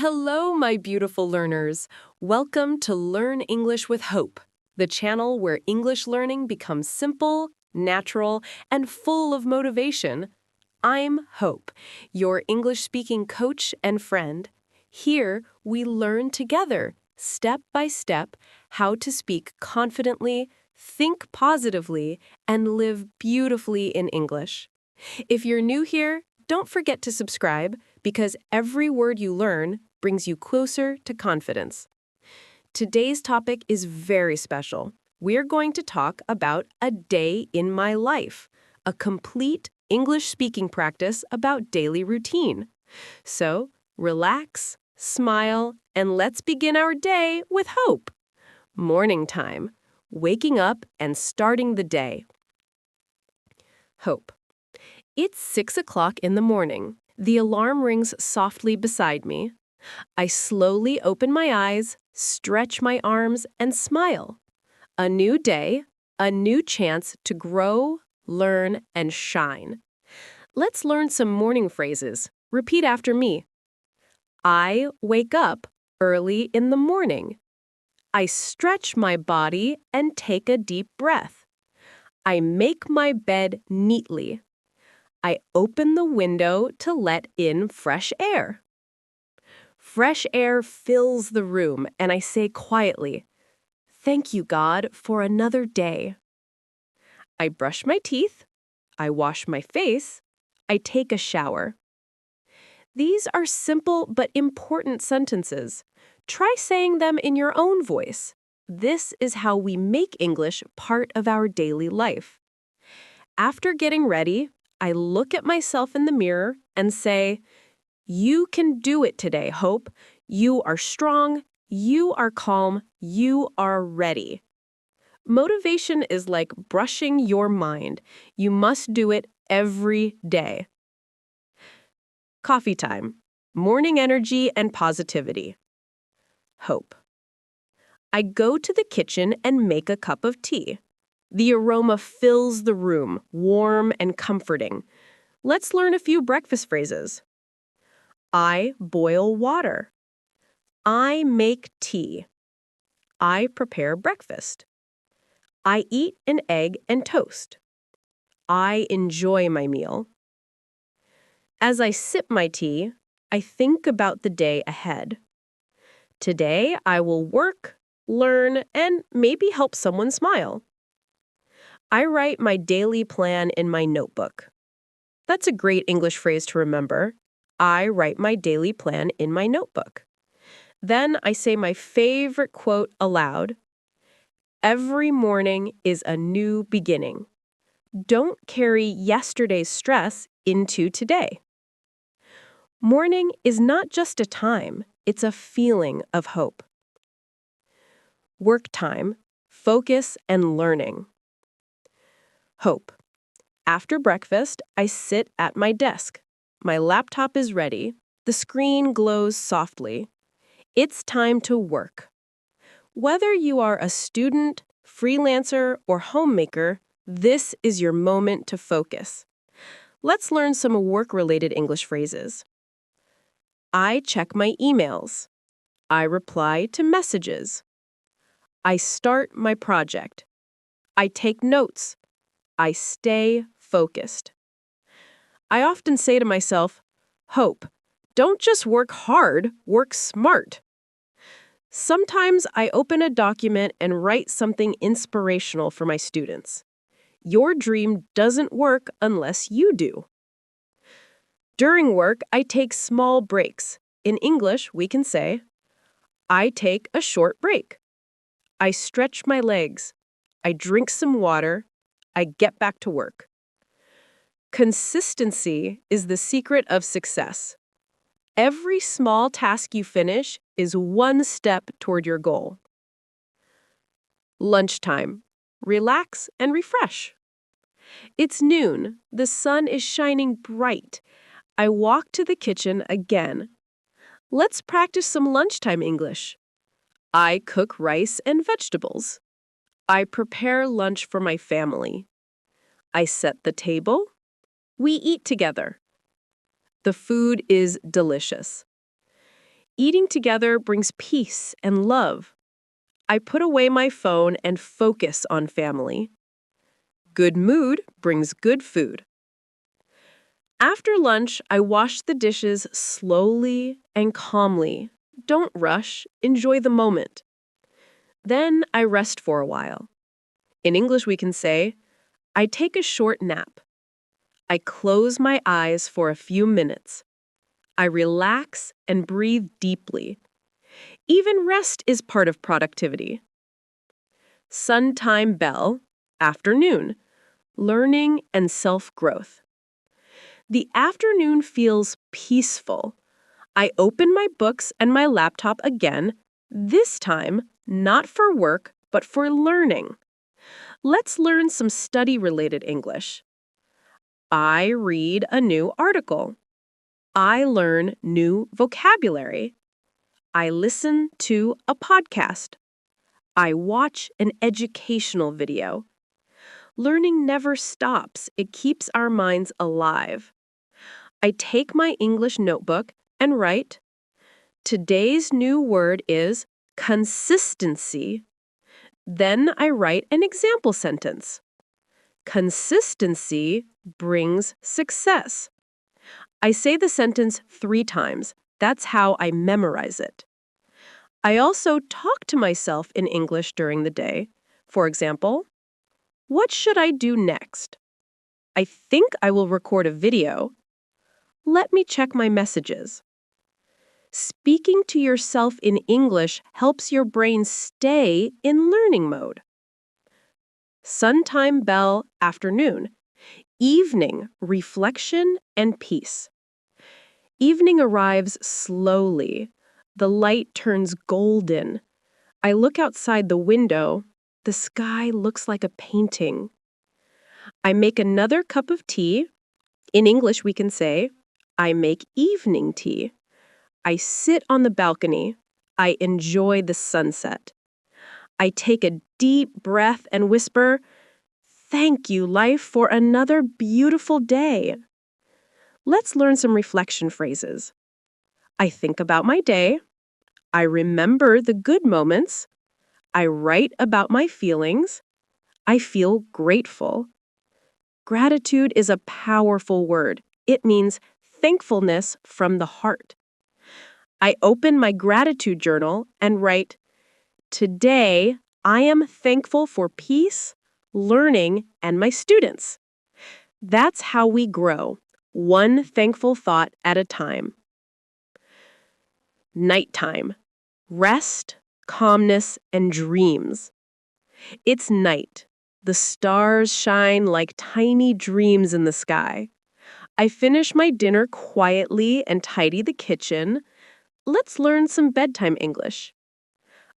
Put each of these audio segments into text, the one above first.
Hello, my beautiful learners. Welcome to Learn English with Hope, the channel where English learning becomes simple, natural, and full of motivation. I'm Hope, your English-speaking coach and friend. Here, we learn together, step by step, how to speak confidently, think positively, and live beautifully in English. If you're new here, don't forget to subscribe because every word you learn brings you closer to confidence. Today's topic is very special. We're going to talk about a day in my life, a complete English speaking practice about daily routine. So, relax, smile, and let's begin our day with hope. Morning time, waking up and starting the day. Hope. It's 6 o'clock in the morning. The alarm rings softly beside me. I slowly open my eyes, stretch my arms, and smile. A new day, a new chance to grow, learn, and shine. Let's learn some morning phrases. Repeat after me. I wake up early in the morning. I stretch my body and take a deep breath. I make my bed neatly. I open the window to let in fresh air. Fresh air fills the room, and I say quietly, "Thank you, God, for another day." I brush my teeth. I wash my face. I take a shower. These are simple but important sentences. Try saying them in your own voice. This is how we make English part of our daily life. After getting ready, I look at myself in the mirror and say, "You can do it today, Hope. You are strong, you are calm, you are ready." Motivation is like brushing your mind. You must do it every day. Coffee time. Morning energy and positivity. Hope. I go to the kitchen and make a cup of tea. The aroma fills the room, warm and comforting. Let's learn a few breakfast phrases. I boil water. I make tea. I prepare breakfast. I eat an egg and toast. I enjoy my meal. As I sip my tea, I think about the day ahead. Today, I will work, learn, and maybe help someone smile. I write my daily plan in my notebook. That's a great English phrase to remember. I write my daily plan in my notebook. Then I say my favorite quote aloud. Every morning is a new beginning. Don't carry yesterday's stress into today. Morning is not just a time, it's a feeling of hope. Work time, focus, and learning. Hope. After breakfast, I sit at my desk. My laptop is ready. The screen glows softly. It's time to work. Whether you are a student, freelancer, or homemaker, this is your moment to focus. Let's learn some work-related English phrases. I check my emails. I reply to messages. I start my project. I take notes. I stay focused. I often say to myself, Hope, don't just work hard, work smart. Sometimes I open a document and write something inspirational for my students. Your dream doesn't work unless you do. During work, I take small breaks. In English, we can say, I take a short break. I stretch my legs. I drink some water. I get back to work. Consistency is the secret of success. Every small task you finish is one step toward your goal. Lunchtime. Relax and refresh. It's noon. The sun is shining bright. I walk to the kitchen again. Let's practice some lunchtime English. I cook rice and vegetables. I prepare lunch for my family. I set the table. We eat together. The food is delicious. Eating together brings peace and love. I put away my phone and focus on family. Good mood brings good food. After lunch, I wash the dishes slowly and calmly. Don't rush, enjoy the moment. Then I rest for a while. In English, we can say, I take a short nap. I close my eyes for a few minutes. I relax and breathe deeply. Even rest is part of productivity. Sun time bell, afternoon, learning and self-growth. The afternoon feels peaceful. I open my books and my laptop again, this time not for work, but for learning. Let's learn some study-related English. I read a new article. I learn new vocabulary. I listen to a podcast. I watch an educational video. Learning never stops. It keeps our minds alive. I take my English notebook and write, today's new word is consistency. Then I write an example sentence. Consistency brings success. I say the sentence 3 times. That's how I memorize it. I also talk to myself in English during the day. For example, what should I do next? I think I will record a video. Let me check my messages. Speaking to yourself in English helps your brain stay in learning mode. Sun time bell, afternoon. Evening, reflection and peace. Evening arrives slowly. The light turns golden. I look outside the window. The sky looks like a painting. I make another cup of tea. In English, we can say, I make evening tea. I sit on the balcony. I enjoy the sunset. I take a deep breath and whisper, thank you, life, for another beautiful day. Let's learn some reflection phrases. I think about my day. I remember the good moments. I write about my feelings. I feel grateful. Gratitude is a powerful word. It means thankfulness from the heart. I open my gratitude journal and write, today I am thankful for peace, learning, and my students. That's how we grow, one thankful thought at a time. Nighttime. Rest, calmness, and dreams. It's night. The stars shine like tiny dreams in the sky. I finish my dinner quietly and tidy the kitchen. Let's learn some bedtime English.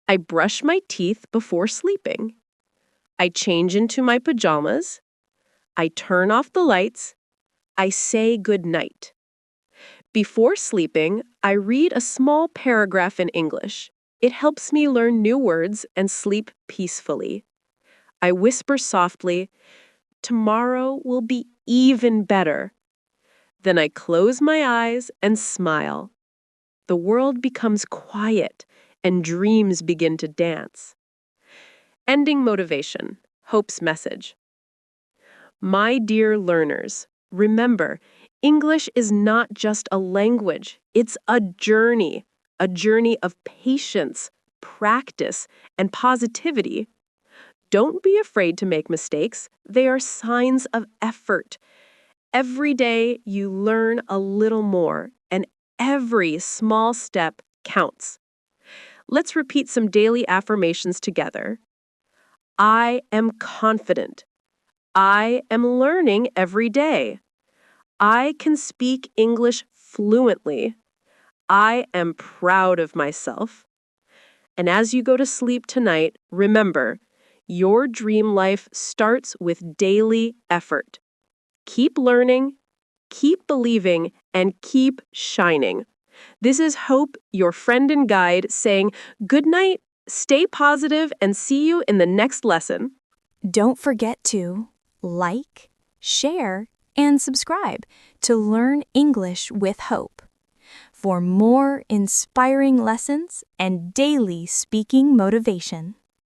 I brush my teeth before sleeping. I change into my pajamas. I turn off the lights. I say good night. Before sleeping, I read a small paragraph in English. It helps me learn new words and sleep peacefully. I whisper softly, tomorrow will be even better. Then I close my eyes and smile. The world becomes quiet and dreams begin to dance. Ending motivation, Hope's message. My dear learners, remember, English is not just a language, it's a journey of patience, practice, and positivity. Don't be afraid to make mistakes. They are signs of effort. Every day you learn a little more, and every small step counts. Let's repeat some daily affirmations together. I am confident. I am learning every day. I can speak English fluently. I am proud of myself. And as you go to sleep tonight, remember, your dream life starts with daily effort. Keep learning, keep believing, and keep shining. This is Hope, your friend and guide, saying good night, stay positive, and see you in the next lesson. Don't forget to like, share, and subscribe to Learn English with Hope. for more inspiring lessons and daily speaking motivation.